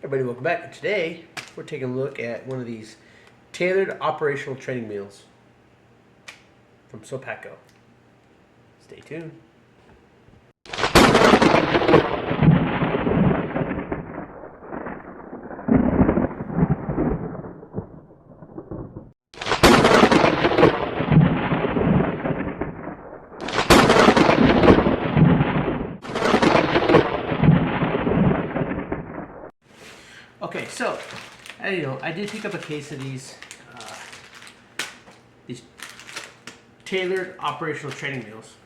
Everybody, welcome back. And today, we're taking a look at one of these tailored operational training meals from Sopaco. Stay tuned. Okay, so I did pick up a case of these tailored operational training meals,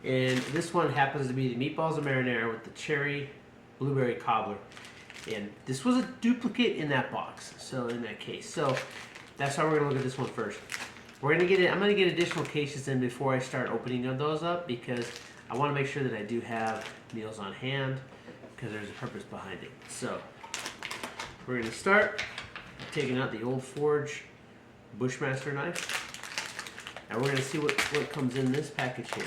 and this one happens to be the meatballs and marinara with the cherry blueberry cobbler, and this was a duplicate in that box. So in that case, so that's how we're gonna look at this one first. We're gonna get it. I'm gonna get additional cases in before I start opening those up because I want to make sure that I do have meals on hand because there's a purpose behind it. So we're going to start taking out the Old Forge Bushmaster knife, and we're going to see what comes in this package here.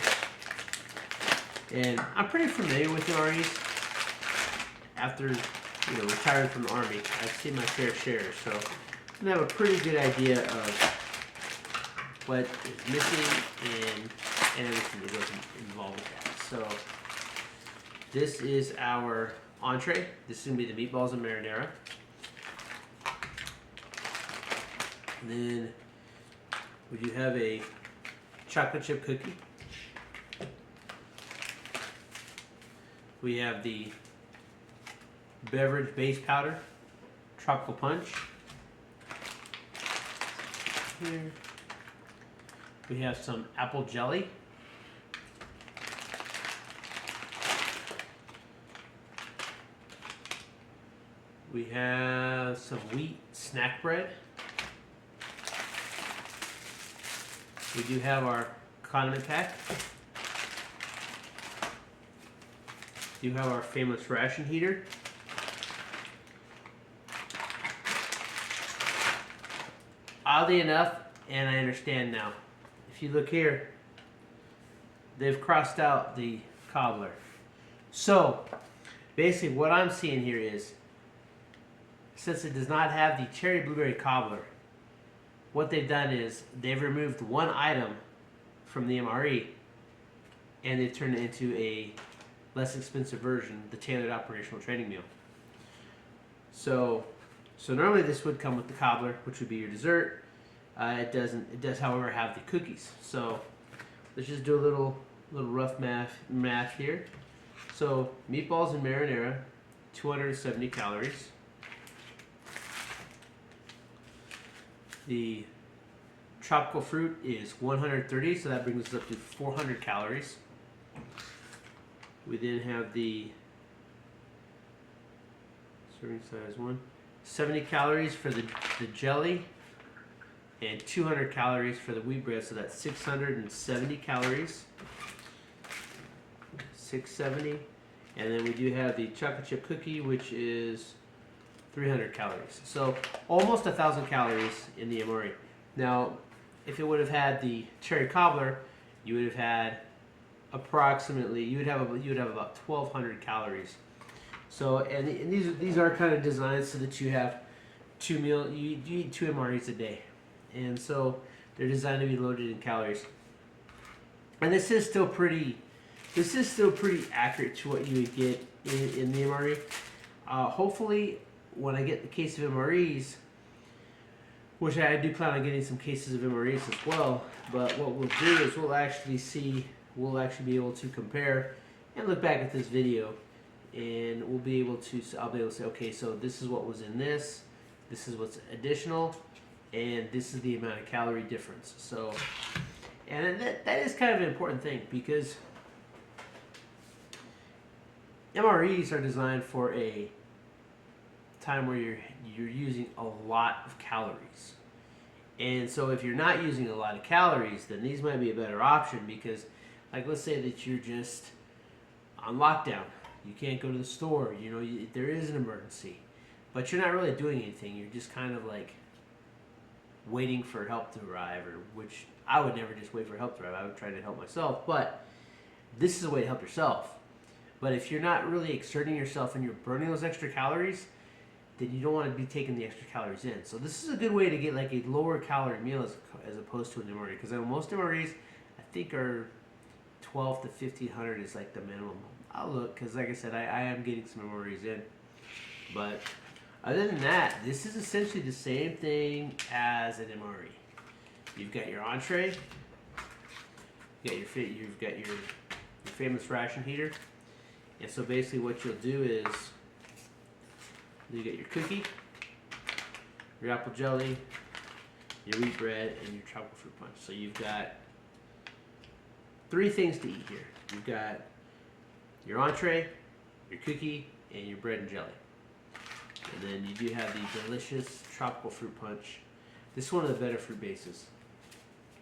And I'm pretty familiar with the REs. After retiring from the Army, I've seen my fair share, so I have a pretty good idea of what is missing and everything that goes involved with that. So this is our entree. This is going to be the meatballs and marinara. And then we do have a chocolate chip cookie. We have the beverage base powder, tropical punch. Here we have some apple jelly. We have some wheat snack bread. We do have our condiment pack. We do have our famous ration heater. Oddly enough, and I understand now, if you look here, they've crossed out the cobbler. So basically what I'm seeing here is, since it does not have the cherry blueberry cobbler, what they've done is they've removed one item from the MRE and they've turned it into a less expensive version, the tailored operational training meal. So normally this would come with the cobbler, which would be your dessert. It does, however, have the cookies. So let's just do a little rough math here. So meatballs and marinara, 270 calories. The tropical fruit is 130, so that brings us up to 400 calories. We then have the serving size 70 calories for the jelly, and 200 calories for the wheat bread, so that's 670 calories. 670, and then we do have the chocolate chip cookie, which is 300 calories. So almost 1,000 calories in the MRE. Now, if it would have had the cherry cobbler, you would have had approximately, you would have about 1,200 calories. So, and these are kind of designed so that you have you eat 2 MREs a day, and so they're designed to be loaded in calories. And this is still pretty accurate to what you would get in the MRE. Hopefully, when I get the case of MREs, which I do plan on getting some cases of MREs as well, but what we'll do is we'll actually be able to compare and look back at this video, and I'll be able to say, okay, so this is what was in this is what's additional, and this is the amount of calorie difference. So, and that is kind of an important thing, because MREs are designed for a time where you're using a lot of calories, and so if you're not using a lot of calories, then these might be a better option, because like, let's say that you're just on lockdown, you can't go to the store, there is an emergency, but you're not really doing anything, you're just kind of like waiting for help to arrive, or which I would never just wait for help to arrive, I would try to help myself, but this is a way to help yourself. But if you're not really exerting yourself and you're burning those extra calories, then you don't want to be taking the extra calories in. So this is a good way to get like a lower calorie meal as opposed to an MRE, because most MREs I think are 12 to 1500 is like the minimum. I'll look, because like I said, I am getting some MREs in. But other than that, this is essentially the same thing as an MRE. You've got your entree, you've got your famous ration heater, and so basically what you'll do is you get your cookie, your apple jelly, your wheat bread, and your tropical fruit punch. So you've got 3 things to eat here. You've got your entree, your cookie, and your bread and jelly. And then you do have the delicious tropical fruit punch. This is one of the better fruit bases.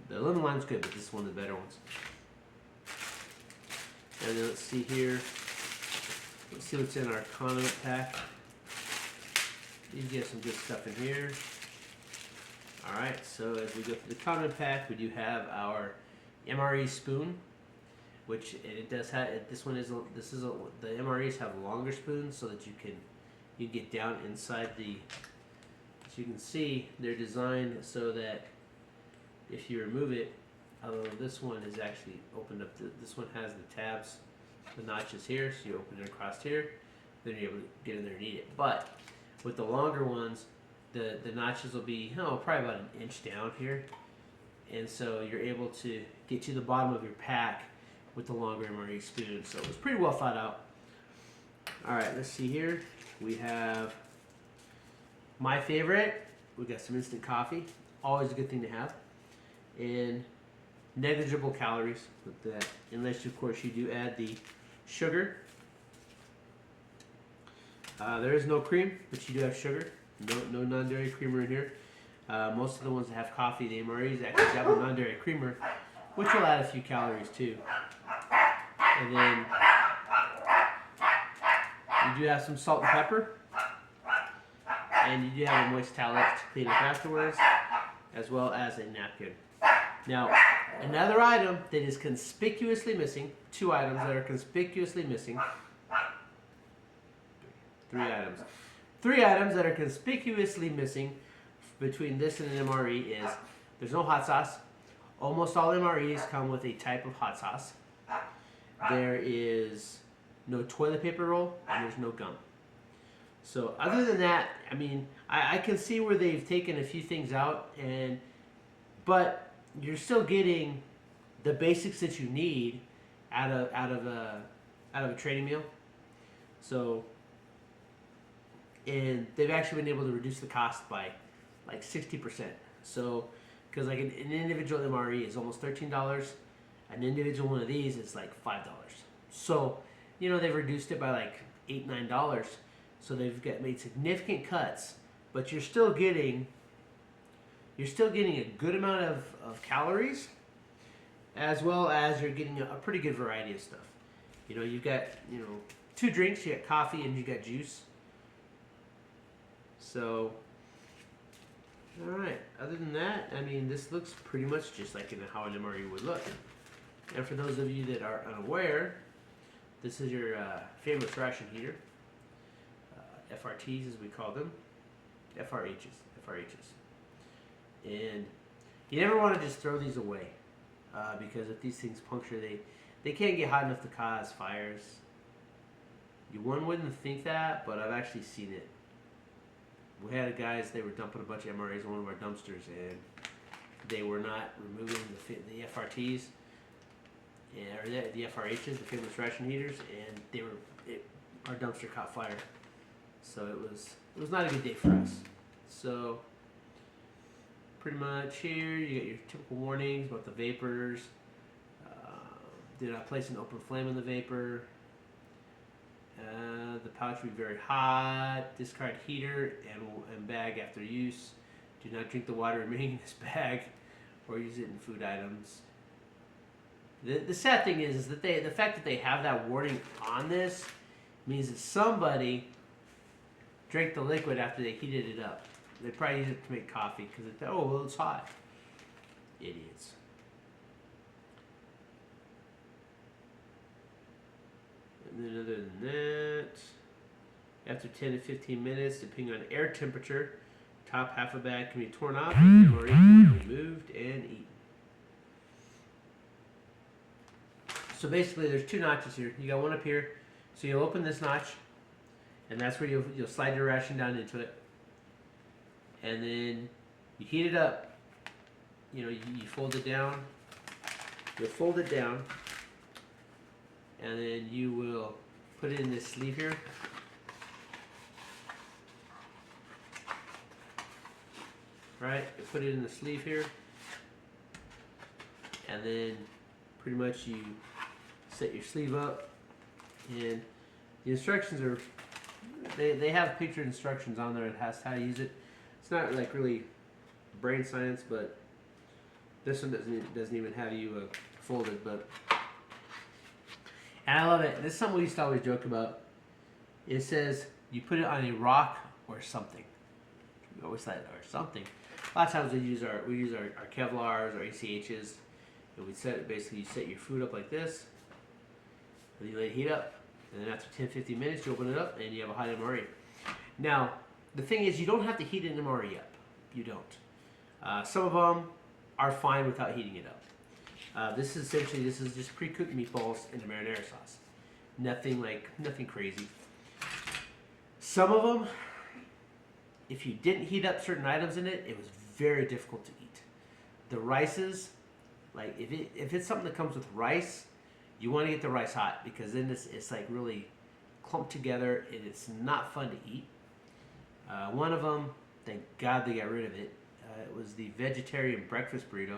The lemon lime's good, but this is one of the better ones. And then let's see here. Let's see what's in our condiment pack. You get some good stuff in here. Alright, so as we go through the condiment pack, we do have our MRE spoon, which it does have. This one is the MREs have longer spoons so that you can get down inside the. As you can see, they're designed so that if you remove it, although this one is actually opened up. This one has the tabs, the notches here, so you open it across here, then you're able to get in there and eat it. But with the longer ones, the notches will be probably about an inch down here, and so you're able to get to the bottom of your pack with the longer MRE spoon. So it was pretty well thought out. All right, let's see here. We have my favorite. We got some instant coffee, always a good thing to have, and negligible calories with that, unless of course you do add the sugar. There is no cream, but you do have sugar. No non-dairy creamer in here. Most of the ones that have coffee, the MREs actually have a non-dairy creamer, which will add a few calories too. And then you do have some salt and pepper, and you do have a moist towelette to clean up afterwards, as well as a napkin. Now, another item that is conspicuously missing, 2 items that are conspicuously missing, 3 items. 3 items that are conspicuously missing between this and an MRE is there's no hot sauce. Almost all MREs come with a type of hot sauce. There is no toilet paper roll, and there's no gum. So other than that, I mean, I can see where they've taken a few things out, but you're still getting the basics that you need out of a training meal. So, and they've actually been able to reduce the cost by like 60%. So, because like an individual MRE is almost $13, an individual one of these is like $5. So, they've reduced it by like $8, $9. So they've made significant cuts, but you're still getting a good amount of calories, as well as you're getting a pretty good variety of stuff. You've got 2 drinks. You got coffee and you got juice. So, all right. Other than that, I mean, this looks pretty much just like how an MRE would look. And for those of you that are unaware, this is your famous ration heater. FRTs as we call them. FRHs. And you never want to just throw these away, because if these things puncture, they can't get hot enough to cause fires. One wouldn't think that, but I've actually seen it. We had guys, they were dumping a bunch of MREs in one of our dumpsters, and they were not removing the FRTs, or the FRHs, the famous ration heaters, and our dumpster caught fire. So it was not a good day for us. So pretty much here you get your typical warnings about the vapors. Do not place an open flame in the vapor. The pouch will be very hot. Discard heater and bag after use. Do not drink the water remaining in this bag or use it in food items. The sad thing is that the fact that they have that warning on this means that somebody drank the liquid after they heated it up. They probably used it to make coffee because it's hot. Idiots. And then other than that, After 10 to 15 minutes, depending on air temperature, top half of the bag can be torn off and MRE can be removed and eaten. So basically, there's two notches here. You got one up here, so you'll open this notch, and that's where you'll slide your ration down into it, and then you heat it up. You know, you fold it down. You'll fold it down, and then you will put it in this sleeve here. Right, you put it in the sleeve here, and then pretty much you set your sleeve up, and the instructions are, they have pictured instructions on there. It has how to use it. It's not like really brain science, but this one doesn't even have you fold it. But, and I love it. This is something we used to always joke about. It says you put it on a rock or something. We always said or something. A lot of times we use our Kevlars, our ACHs, and we set it, basically you set your food up like this, and you let it heat up, and then after 10-15 minutes you open it up and you have a hot MRE. Now, the thing is, you don't have to heat an MRE up. You don't. Some of them are fine without heating it up. This is just pre-cooked meatballs in the marinara sauce. Nothing crazy. Some of them, if you didn't heat up certain items in it, it was very difficult to eat. The rices, like if it's something that comes with rice, you want to get the rice hot, because then it's like really clumped together and it's not fun to eat. One of them, thank God they got rid of it. It was the vegetarian breakfast burrito,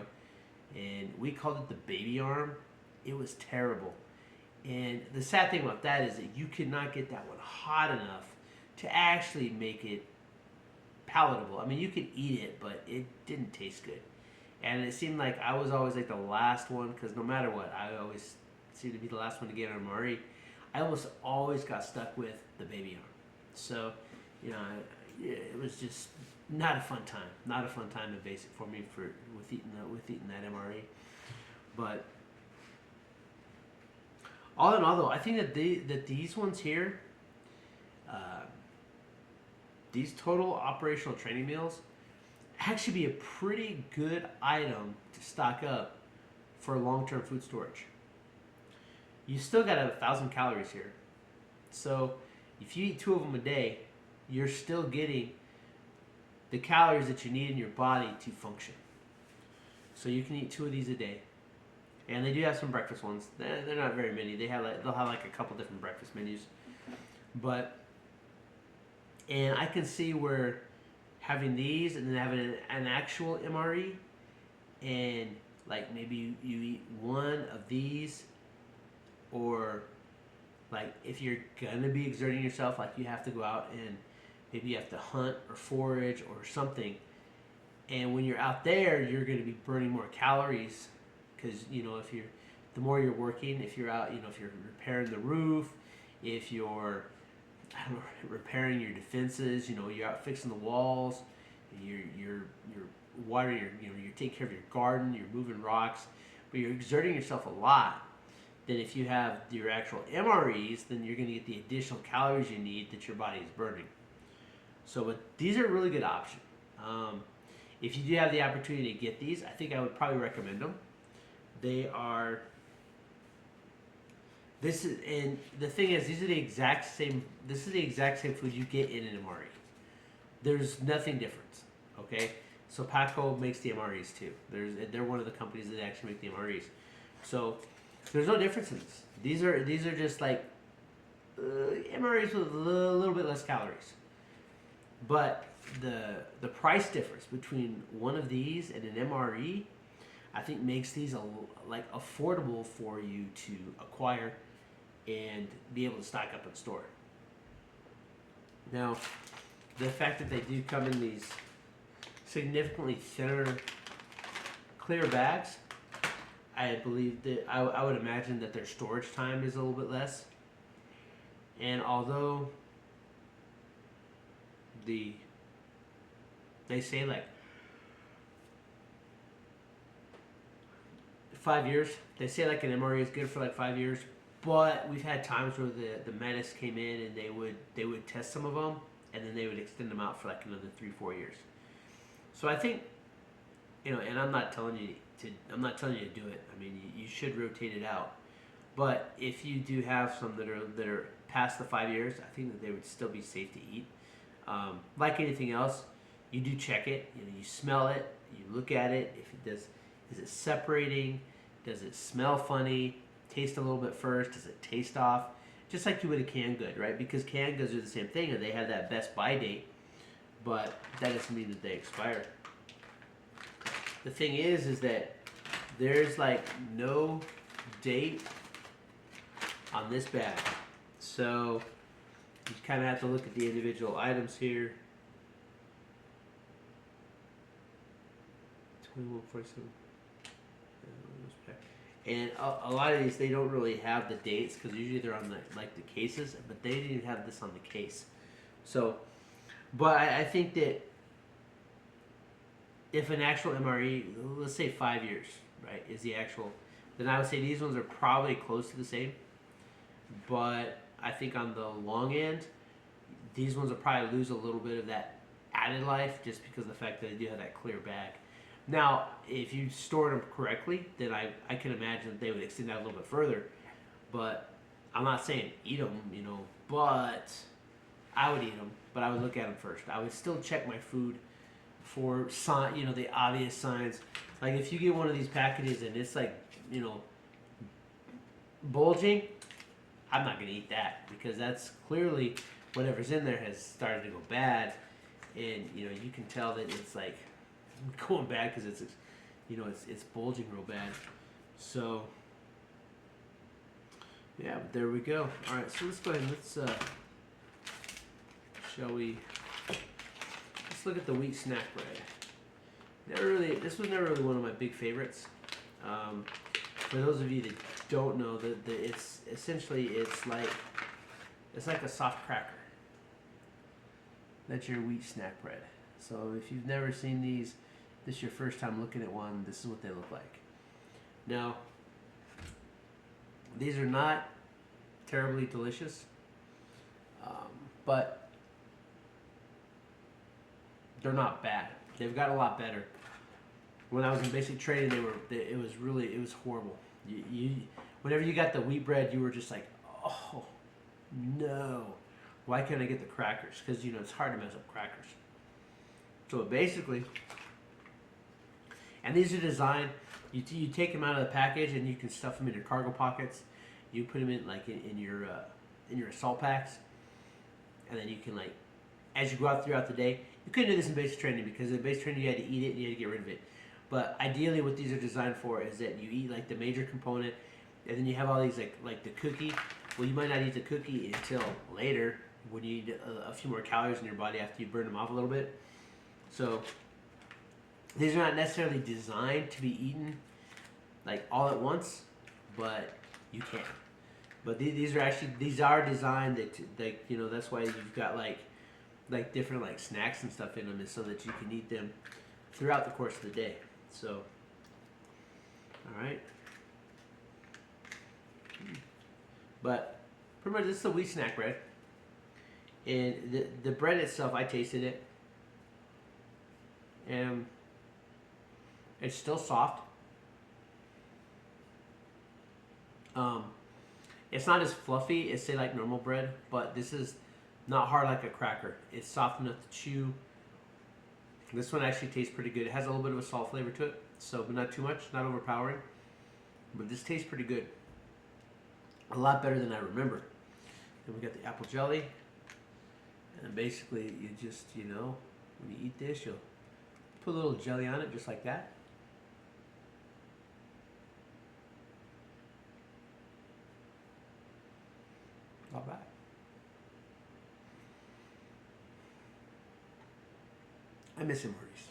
and we called it the baby arm. It was terrible. And the sad thing about that is that you could not get that one hot enough to actually make it palatable. I mean, you could eat it, but it didn't taste good. And it seemed like I was always like the last one, because no matter what, I always seemed to be the last one to get an MRE. I almost always got stuck with the baby arm. So, you know, it was just not a fun time. Not a fun time in basic for me with eating that MRE. But all in all, though, I think that these ones here, these total operational training meals, actually be a pretty good item to stock up for long-term food storage. You still got 1,000 calories here. So if you eat 2 of them a day, you're still getting the calories that you need in your body to function. So you can eat 2 of these a day. And they do have some breakfast ones. They're not very many. They'll have like a couple different breakfast menus. And I can see where having these and then having an actual MRE, and like maybe you eat 1 of these, or like if you're gonna be exerting yourself, like you have to go out and maybe you have to hunt or forage or something, and when you're out there you're gonna be burning more calories, because you know, the more you're working, if you're out, you know, if you're repairing the roof, if you're repairing your defenses, you know, you're out fixing the walls, you're watering you're taking care of your garden, you're moving rocks, but you're exerting yourself a lot. Then if you have your actual MREs, then you're going to get the additional calories you need that your body is burning. So, but these are a really good option. If you do have the opportunity to get these, I think I would probably recommend them. They are. And the thing is, these are the exact same. This is the exact same food you get in an MRE. There's nothing different. Okay, so Paco makes the MREs too. They're one of the companies that actually make the MREs. So there's no difference in this. These are just like MREs with a little bit less calories. But the price difference between one of these and an MRE, I think makes these like affordable for you to acquire and be able to stock up and store. Now, the fact that they do come in these significantly thinner, clear bags, I believe that I would imagine that their storage time is a little bit less. And although they say like 5 years, they say like an MRE is good for like 5 years. But we've had times where the menace came in and they would test some of them and then they would extend them out for like another 3-4 years. So I think, and I'm not telling you to do it. I mean, you should rotate it out. But if you do have some that are past the 5 years, I think that they would still be safe to eat. Like anything else, you do check it. You smell it, you look at it. If it does, is it separating? Does it smell funny? Taste a little bit first. Does it taste off? Just like you would a canned good, right? Because canned goods are the same thing, and they have that best buy date, but that doesn't mean that they expire. The thing is that there's like no date on this bag, so you kind of have to look at the individual items here. 2147. And a lot of these, they don't really have the dates because usually they're on the cases, but they didn't even have this on the case. So, but I think that if an actual MRE, let's say 5 years, right, is the actual, then I would say these ones are probably close to the same. But I think on the long end, these ones will probably lose a little bit of that added life just because of the fact that they do have that clear bag. Now, if you stored them correctly, then I can imagine that they would extend out a little bit further. But I'm not saying eat them, but I would eat them. But I would look at them first. I would still check my food for the obvious signs. Like if you get one of these packages and it's like, bulging, I'm not going to eat that because that's clearly whatever's in there has started to go bad. And, you can tell that it's like going bad because it's bulging real bad. So yeah, but there we go. All right, so let's go ahead and let's look at the wheat snack bread. This was never really one of my big favorites. For those of you that don't know, it's essentially it's like a soft cracker. That's your wheat snack bread. So if you've never seen these, this is your first time looking at one, this is what they look like. Now, these are not terribly delicious, but they're not bad. They've got a lot better. When I was in basic training, it was horrible. Whenever you got the wheat bread, you were just like, oh no, why can't I get the crackers? Because it's hard to mess up crackers. So basically, and these are designed, you take them out of the package and you can stuff them in your cargo pockets. You put them in your assault packs, and then you can as you go out throughout the day. You couldn't do this in basic training because in basic training you had to eat it and you had to get rid of it. But ideally, what these are designed for is that you eat the major component, and then you have all these like the cookie. Well, you might not eat the cookie until later when you need a few more calories in your body after you burn them off a little bit. So these are not necessarily designed to be eaten all at once, but you can. But these are designed that that's why you've got different snacks and stuff in them, is so that you can eat them throughout the course of the day. So, all right. But pretty much this is the wheat snack bread, and the bread itself, I tasted it, and it's still soft. It's not as fluffy as say normal bread, but this is not hard like a cracker. It's soft enough to chew. This one actually tastes pretty good. It has a little bit of a salt flavor to it, but not too much, not overpowering. But this tastes pretty good. A lot better than I remember. Then we got the apple jelly. And basically, you just, when you eat this, you'll put a little jelly on it just like that. Not bad. I miss MREs.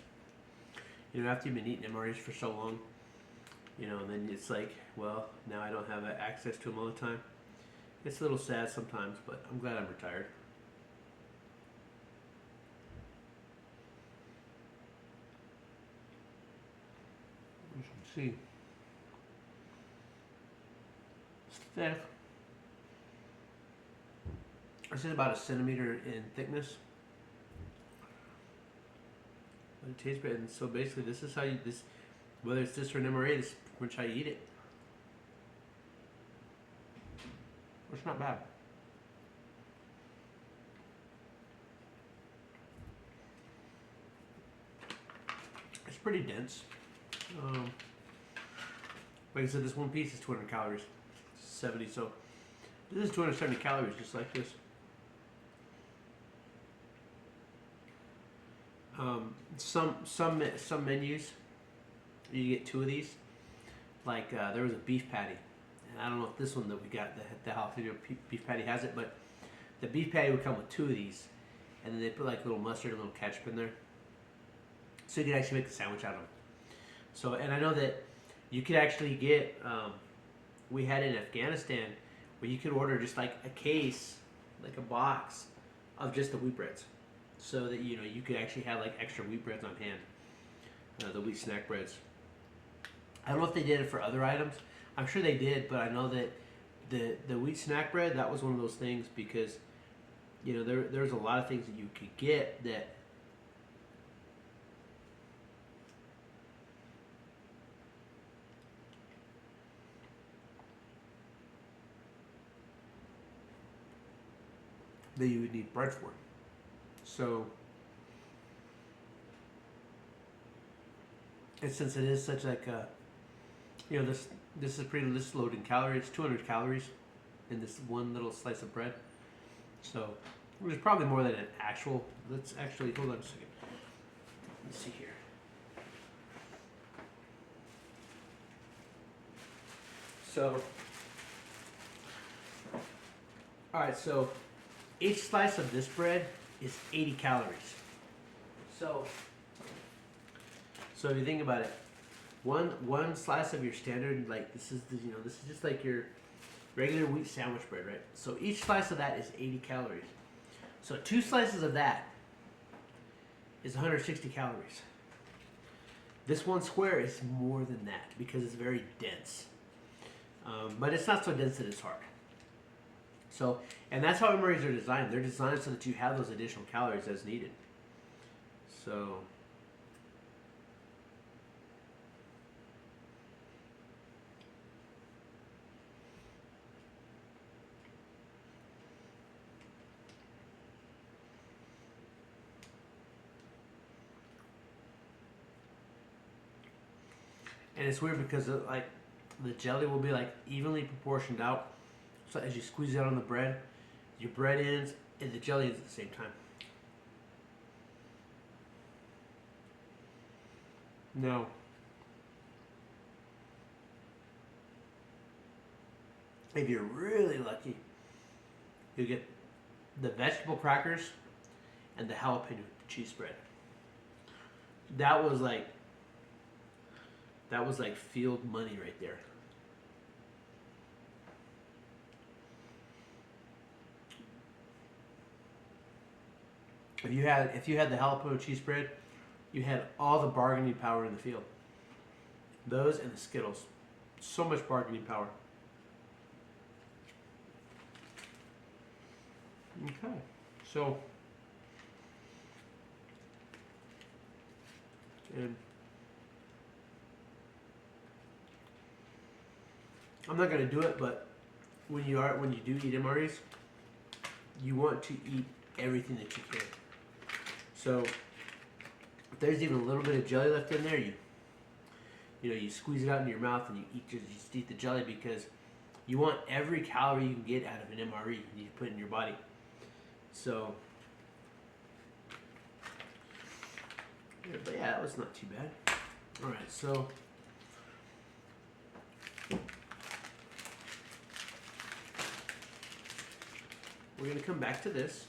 After you've been eating MREs for so long, and then it's well, now I don't have access to them all the time. It's a little sad sometimes, but I'm glad I'm retired. As you can see, it's thick. This is about a centimeter in thickness. But it tastes great. And so basically, this is how you whether it's this or an MRE, this is pretty much how you eat it. It's not bad. It's pretty dense. Like I said, this one piece is 200 calories, 70. So this is 270 calories, just like this. Some menus, you get 2 of these. Like there was a beef patty, and I don't know if this one that we got, the jalapeno beef patty has it, but the beef patty would come with 2 of these, and then they put like a little mustard and a little ketchup in there, so you could actually make a sandwich out of them. So, and I know that you could actually get, we had in Afghanistan, where you could order just like a case, like a box of just the wheat breads, so that you could actually have like extra wheat breads on hand, the wheat snack breads. I don't know if they did it for other items. I'm sure they did, but I know that the wheat snack bread, that was one of those things, because there's a lot of things that you could get that you would need bread for. So, and since it is such like a, this is low in calories, 200 calories in this one little slice of bread. So there's probably more than an actual. Let's actually hold on a second. Let's see here. So, all right. So each slice of this bread is 80 calories. So if you think about it, one slice of your standard, like this is just like your regular wheat sandwich bread, right? So each slice of that is 80 calories. So 2 slices of that is 160 calories. This one square is more than that because it's very dense. But it's not so dense that it's hard. So, and that's how MREs are designed. They're designed so that you have those additional calories as needed. So, and it's weird because like the jelly will be like evenly proportioned out. So as you squeeze it out on the bread, your bread ends and the jelly ends at the same time. Now, if you're really lucky, you get the vegetable crackers and the jalapeno cheese spread. That was like field money right there. If you had the jalapeno cheese spread, you had all the bargaining power in the field. Those and the Skittles, so much bargaining power. Okay, so and I'm not gonna do it, but when you do eat MREs, you want to eat everything that you can. So if there's even a little bit of jelly left in there, you squeeze it out in your mouth and you just eat the jelly, because you want every calorie you can get out of an MRE you need to put in your body. So, but yeah, that was not too bad. All right, so we're gonna come back to this,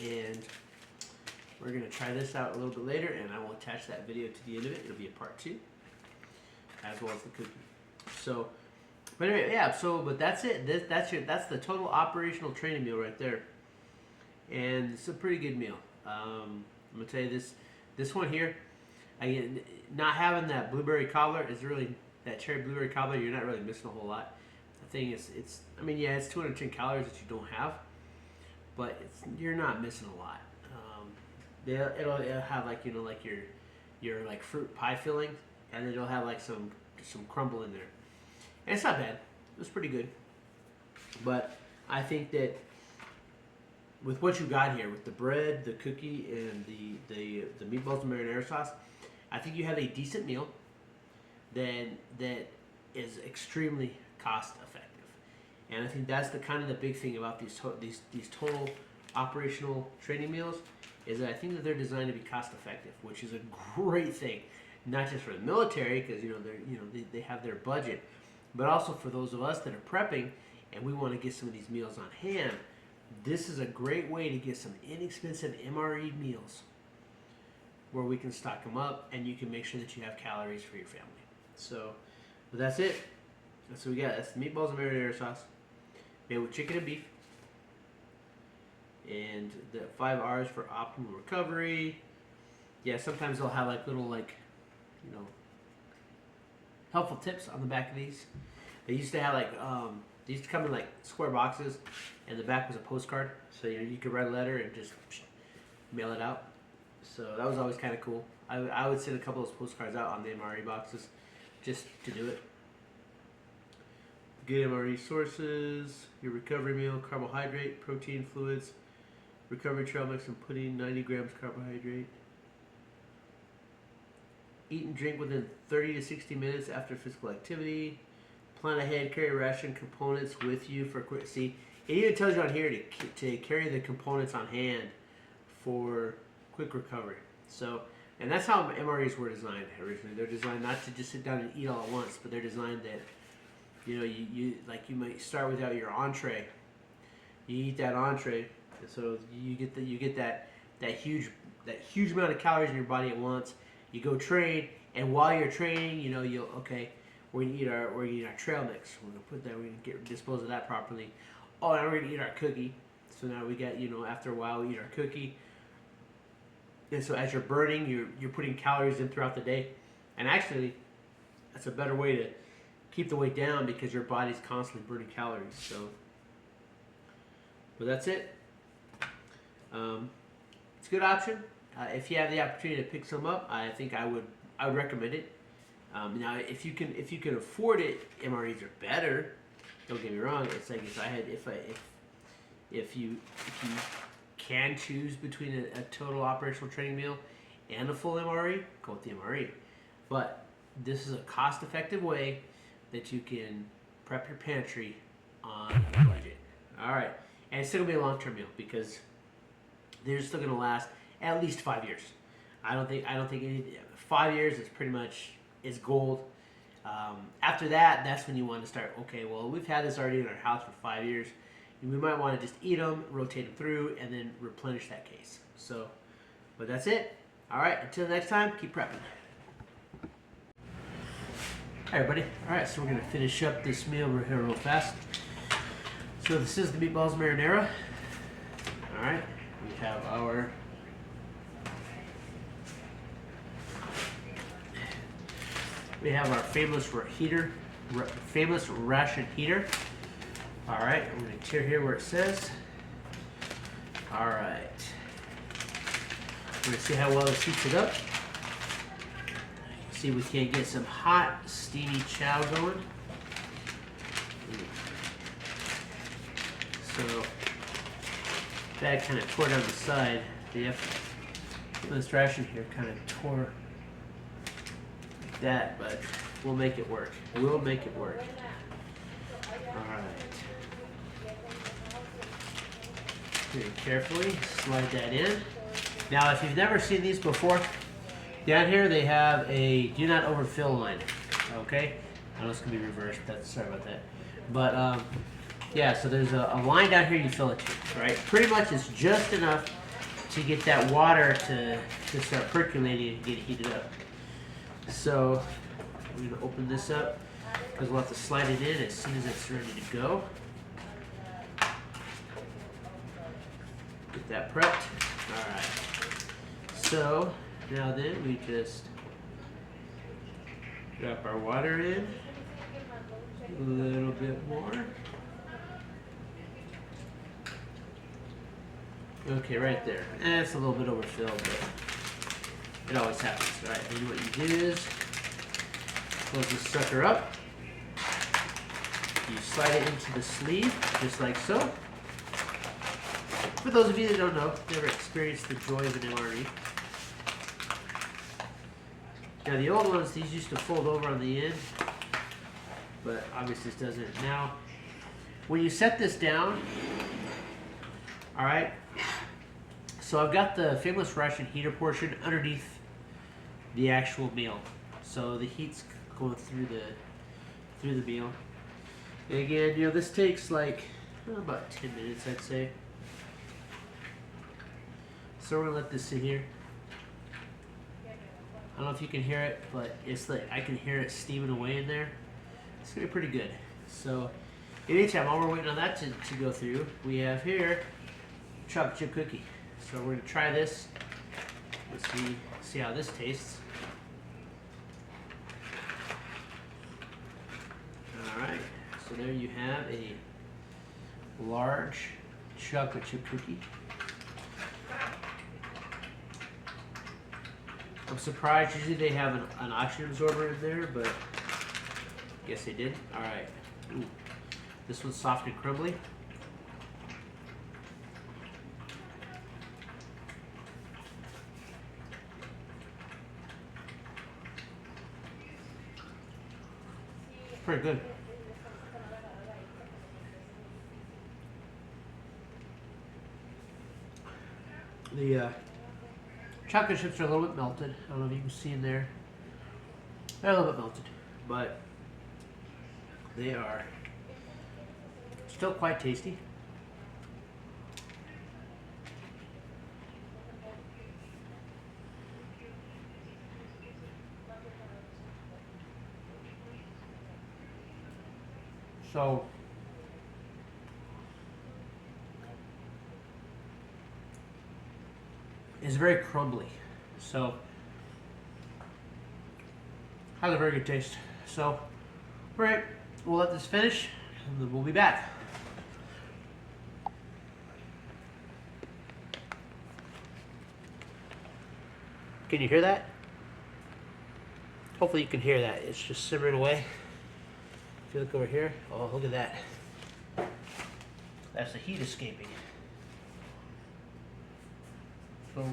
and we're gonna try this out a little bit later, and I will attach that video to the end of it. It'll be a part 2, as well as the cookie. So, but anyway, yeah. So, but that's it. That's the total operational training meal right there, and it's a pretty good meal. I'm gonna tell you this one here. Again, not having that blueberry cobbler is really, that cherry blueberry cobbler, you're not really missing a whole lot. I thing is, I mean, yeah, it's 210 calories that you don't have, but you're not missing a lot. It'll have like, you know, like your like fruit pie filling, and then it'll have like some crumble in there, and it's not bad. It was pretty good, but I think that with what you got here, with the bread, the cookie, and the meatballs and marinara sauce, I think you have a decent meal. Then that is extremely cost effective, and I think that's the kind of the big thing about these total operational training meals, is that I think that they're designed to be cost effective, which is a great thing, not just for the military, because they have their budget, but also for those of us that are prepping and we want to get some of these meals on hand. This is a great way to get some inexpensive MRE meals where we can stock them up and you can make sure that you have calories for your family. So, but that's it. That's what we got. That's the meatballs and marinara sauce made with chicken and beef. And the 5 R's for optimal recovery. Yeah, sometimes they'll have like little helpful tips on the back of these. They used to have like they used to come in like square boxes, and the back was a postcard, so you could write a letter and just mail it out. So that was always kind of cool. I would send a couple of those postcards out on the MRE boxes just to do it. Good MRE sources: your recovery meal, carbohydrate, protein, fluids, recovery trail mix and pudding, 90 grams carbohydrate. Eat and drink within 30 to 60 minutes after physical activity. Plan ahead, carry ration components with you for quick. See, it even tells you on here to carry the components on hand for quick recovery. So, and that's how MREs were designed originally. They're designed not to just sit down and eat all at once, but they're designed that you might start without your entree. You eat that entree, and so you get that huge amount of calories in your body at once. You go train, and while you're training, we're gonna eat our trail mix. We're gonna dispose of that properly. Oh, and we're gonna eat our cookie. So now we got, after a while we eat our cookie. And so as you're burning, you're putting calories in throughout the day. And actually, that's a better way to keep the weight down because your body's constantly burning calories. So, but that's it. It's a good option. If you have the opportunity to pick some up, I think I would recommend it. Now, if you can afford it, MREs are better. Don't get me wrong. It's like if you can choose between a total operational training meal and a full MRE, go with the MRE. But this is a cost-effective way that you can prep your pantry on a budget. All right, and it's still gonna be a long-term meal because they're still gonna last at least 5 years. I don't think 5 years is pretty much is gold. After that, that's when you want to start. Okay, well, we've had this already in our house for 5 years. We might want to just eat them, rotate them through, and then replenish that case. So, but that's it. All right, until next time, keep prepping. Hi, everybody. All right, so we're going to finish up this meal here real fast. So this is the meatballs marinara. All right, we have our famous ration heater. All right, I'm going to tear here where it says. All right, we're going to see how well it heats it up. See if we can get some hot, steamy chow going. So that kind of tore down the side. This ration here kind of tore like that, but we'll make it work. We'll make it work. All right. Very carefully slide that in. Now, if you've never seen these before, down here they have a do not overfill line. Okay, I know it's gonna be reversed. Sorry about that. But yeah, so there's a line down here you fill it to. Right, pretty much it's just enough to get that water to start percolating and get heated up. So we're gonna open this up because we'll have to slide it in as soon as it's ready to go. Get that prepped. All right. So now then we just drop our water in. A little bit more. Okay, right there. And it's a little bit overfilled, but it always happens. All right, then what you do is close this sucker up. You slide it into the sleeve, just like so. For those of you that don't know, never experienced the joy of an MRE. Now the old ones, these used to fold over on the end, but obviously this doesn't. Now, when you set this down, all right, so I've got the Famous Russian heater portion underneath the actual meal. So the heat's going through the meal. And again, you know, this takes like about 10 minutes, I'd say. So we're gonna let this sit here. I don't know if you can hear it, but it's like I can hear it steaming away in there. It's gonna be pretty good. So, in the meantime, while we're waiting on that to go through, we have here chocolate chip cookie. So we're gonna try this. Let's see how this tastes. All right. So there you have a large chocolate chip cookie. I'm surprised. Usually they have an oxygen absorber in there, but I guess they did. All right. Ooh. This one's soft and crumbly. Pretty good. The chocolate chips are a little bit melted. I don't know if you can see in there. They're a little bit melted, but they are still quite tasty. So it's very crumbly. So has a very good taste. So all right, we'll let this finish and then we'll be back. Can you hear that? Hopefully you can hear that. It's just simmering away. If you look over here, oh, look at that. That's the heat escaping. So,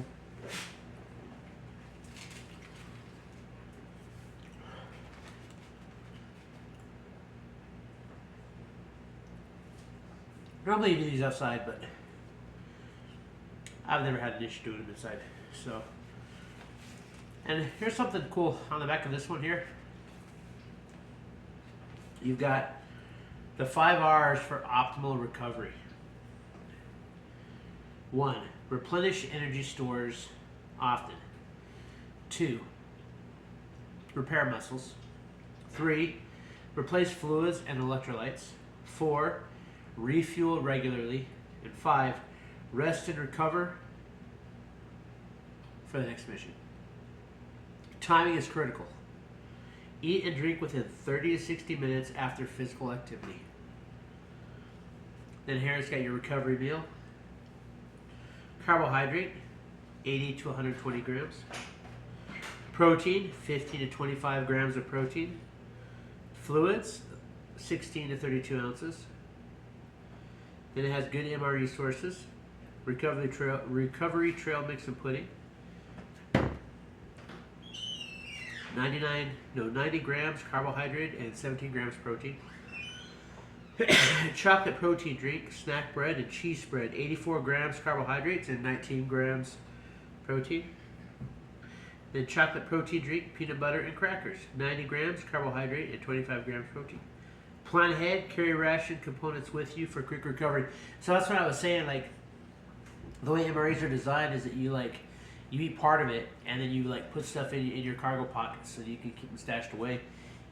normally you do these outside, but I've never had an issue doing them inside. So, and here's something cool on the back of this one here. You've got the 5 R's for optimal recovery. 1. Replenish energy stores often. 2. Repair muscles. 3. Replace fluids and electrolytes. 4. Refuel regularly. And 5. Rest and recover for the next mission. Timing is critical. Eat and drink within 30 to 60 minutes after physical activity. Then here it's got your recovery meal. Carbohydrate, 80 to 120 grams. Protein, 15 to 25 grams of protein. Fluids, 16 to 32 ounces. Then it has good MRE sources. Recovery trail mix and pudding. 90 grams carbohydrate and 17 grams protein. Chocolate protein drink, snack bread and cheese spread, 84 grams carbohydrates and 19 grams protein. Then chocolate protein drink, peanut butter and crackers, 90 grams carbohydrate and 25 grams protein. Plan ahead, carry ration components with you for quick recovery. So that's what I was saying, like the way MREs are designed is that you eat part of it, and then you put stuff in your cargo pockets so that you can keep them stashed away,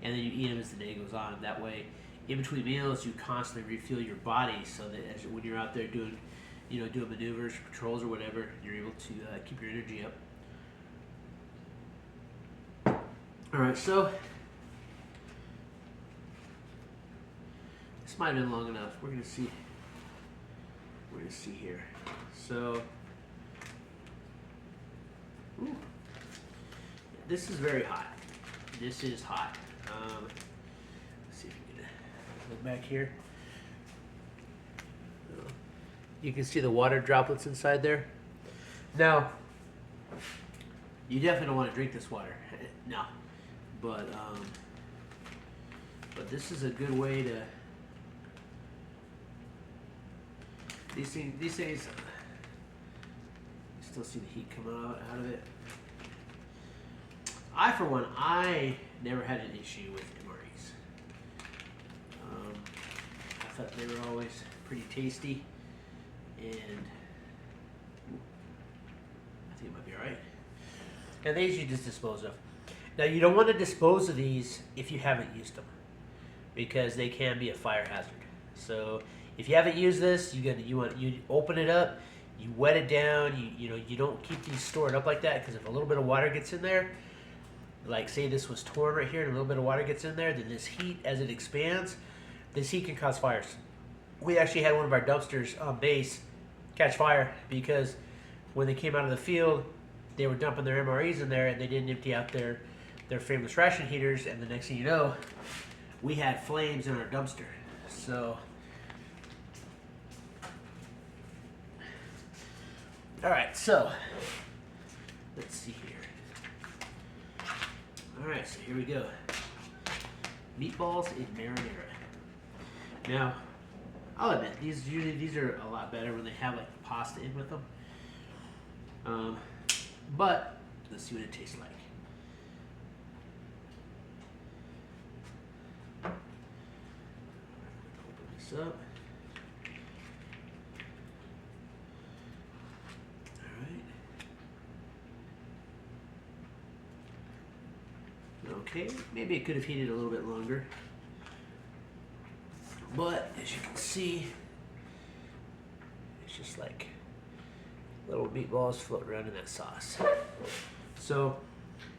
and then you eat them as the day goes on. That way, in between meals, you constantly refuel your body so that when you're out there doing maneuvers, patrols, or whatever, you're able to keep your energy up. All right, so This might have been long enough. We're gonna see. We're gonna see here. So, ooh, this is very hot. This is hot. Let's see if we can look back here. You can see the water droplets inside there. Now, you definitely don't want to drink this water. No, but this is a good way to. These things, you still see the heat coming out of it. For one, I never had an issue with MREs. I thought they were always pretty tasty, and I think it might be alright. And these you just dispose of. Now you don't want to dispose of these if you haven't used them, because they can be a fire hazard. So if you haven't used this, you open it up, you wet it down. You don't keep these stored up like that, because if a little bit of water gets in there, like say this was torn right here and a little bit of water gets in there, then this heat, as it expands, this heat can cause fires. We actually had one of our dumpsters on base catch fire because when they came out of the field, they were dumping their MREs in there and they didn't empty out their frameless ration heaters, and the next thing you know, we had flames in our dumpster. So, all right, so let's see here. All right, so here we go. Meatballs in marinara. Now, I'll admit, these are a lot better when they have like pasta in with them. But let's see what it tastes like. Open this up. Okay, maybe it could have heated a little bit longer, but as you can see, it's just like little meatballs floating around in that sauce. So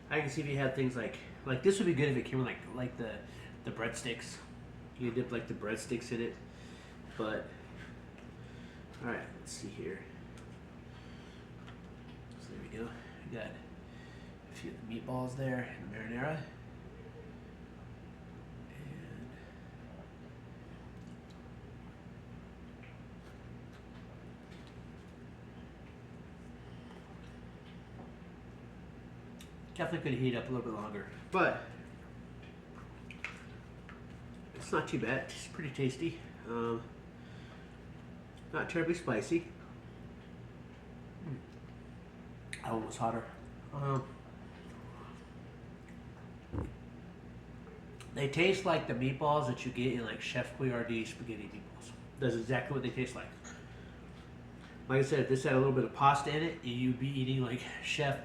I can see if you had things like this would be good if it came with like the breadsticks. You could dip like the breadsticks in it, but all right, let's see here. So there we go. We got a few of the meatballs there in the marinara. Definitely could heat up a little bit longer, but it's not too bad. It's pretty tasty. Not terribly spicy. That one was hotter. They taste like the meatballs that you get in like Chef Boyardee spaghetti meatballs. That's exactly what they taste like. Like I said, if this had a little bit of pasta in it, you'd be eating like Chef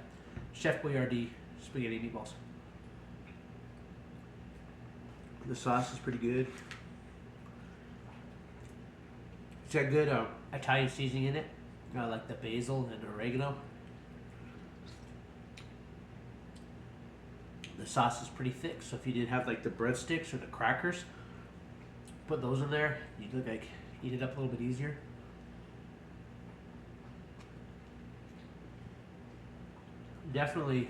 Boyardee spaghetti meatballs. The sauce is pretty good. It's got good Italian seasoning in it, like the basil and oregano. The sauce is pretty thick, so if you did have like the breadsticks or the crackers, put those in there, you'd look like eat it up a little bit easier. Definitely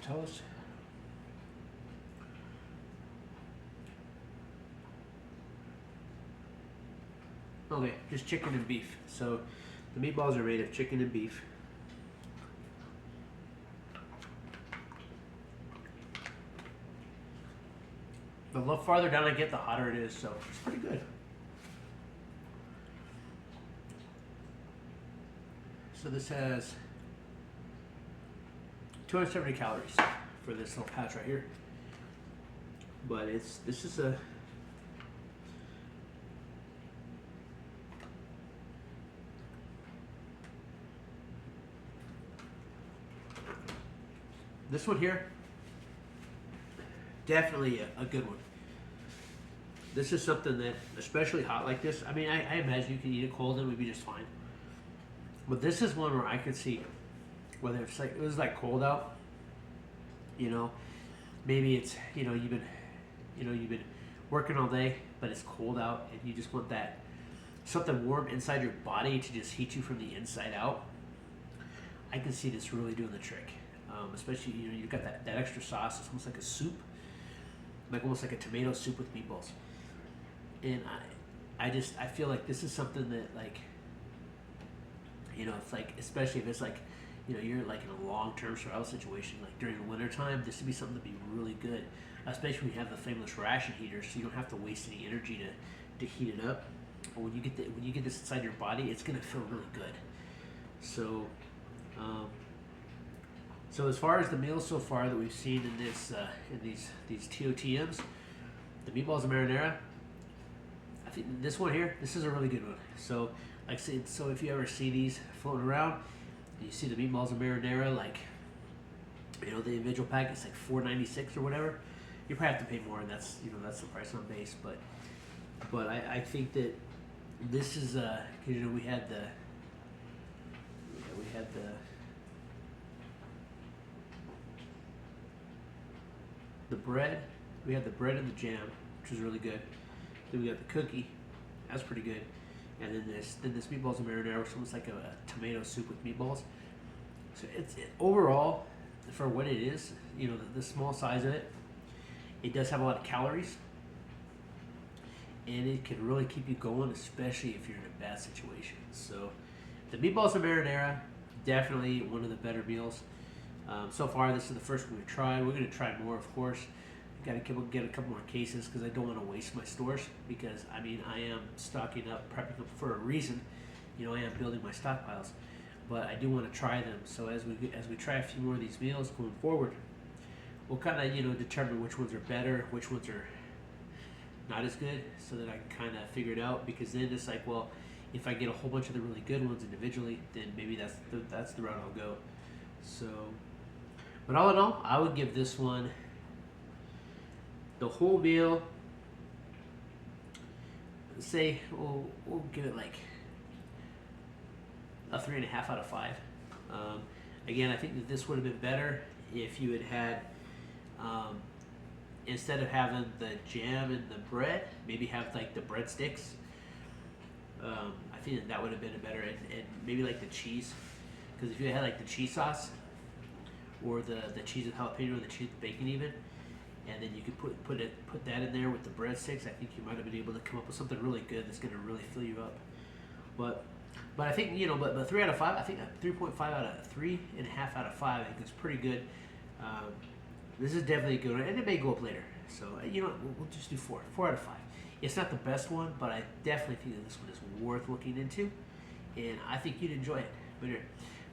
toast. Okay, just chicken and beef. So the meatballs are made of chicken and beef. The little farther down I get, the hotter it is, so it's pretty good. So this has 270 calories for this little patch right here. But this is a this one here, definitely a good one. This is something that, especially hot like this, I mean, I imagine you could eat it cold and it would be just fine. But this is one where I could see, whether it's it was like cold out, maybe it's, you've been you know, you've been working all day, but it's cold out, and you just want that something warm inside your body to just heat you from the inside out. I can see this really doing the trick. Especially, you know, you've got that extra sauce. It's almost like a soup, like almost like a tomato soup with meatballs. And I feel like this is something that, like, you know, it's like, especially if it's like, you know, you're like in a long-term survival situation, like during the winter time, this would be something to be really good, especially when you have the flameless ration heater, so you don't have to waste any energy to heat it up. But when you get this inside your body, it's gonna feel really good. So, so as far as the meals so far that we've seen in this in these TOTMs, the meatballs and marinara, I think this one here, this is a really good one. So, like I said, so if you ever see these floating around, you see the meatballs and marinara, like, you know, the individual pack, it's like $4.96 or whatever. You probably have to pay more, and that's, you know, that's the price on base. But I think that this is because, you know, we had the bread, we had the bread and the jam, which was really good. Then we got the cookie, that's pretty good. And then this meatballs and marinara, which is almost like a tomato soup with meatballs. So overall, for what it is, you know, the small size of it, it does have a lot of calories, and it can really keep you going, especially if you're in a bad situation. So the meatballs and marinara, definitely one of the better meals. So far, this is the first one we've tried. We're going to try more, of course. Got to get a couple more cases because I don't want to waste my stores. Because I mean, I am stocking up, prepping up for a reason. You know, I am building my stockpiles, but I do want to try them. So as we try a few more of these meals going forward, we'll kind of, you know, determine which ones are better, which ones are not as good, so that I can kind of figure it out. Because then it's like, well, if I get a whole bunch of the really good ones individually, then maybe that's the route I'll go. So, but all in all, I would give this one, the whole meal, say we'll give it like a 3.5 out of 5. Again, I think that this would have been better if you had instead of having the jam and the bread, maybe have like the breadsticks. I think that would have been a better, and maybe like the cheese, because if you had like the cheese sauce, or the cheese with jalapeno, or the cheese with bacon even, and then you could put that in there with the breadsticks, I think you might have been able to come up with something really good that's going to really fill you up. But I think, you know, but 3 out of 5, I think 3.5 out of 3.5 out of 5, I think is pretty good. This is definitely a good one, and it may go up later. So, you know, we'll just do 4 out of 5. It's not the best one, but I definitely think that this one is worth looking into, and I think you'd enjoy it. But anyway,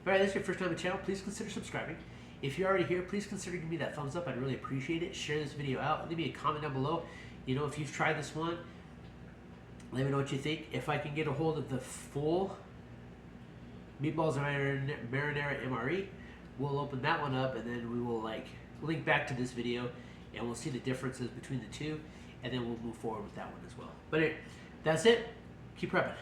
all right, this is your first time on the channel, please consider subscribing. If you're already here, please consider giving me that thumbs up. I'd really appreciate it. Share this video out. Leave me a comment down below. You know, if you've tried this one, let me know what you think. If I can get a hold of the full meatballs and marinara MRE, we'll open that one up, and then we will like link back to this video, and we'll see the differences between the two, and then we'll move forward with that one as well. But anyway, that's it. Keep prepping.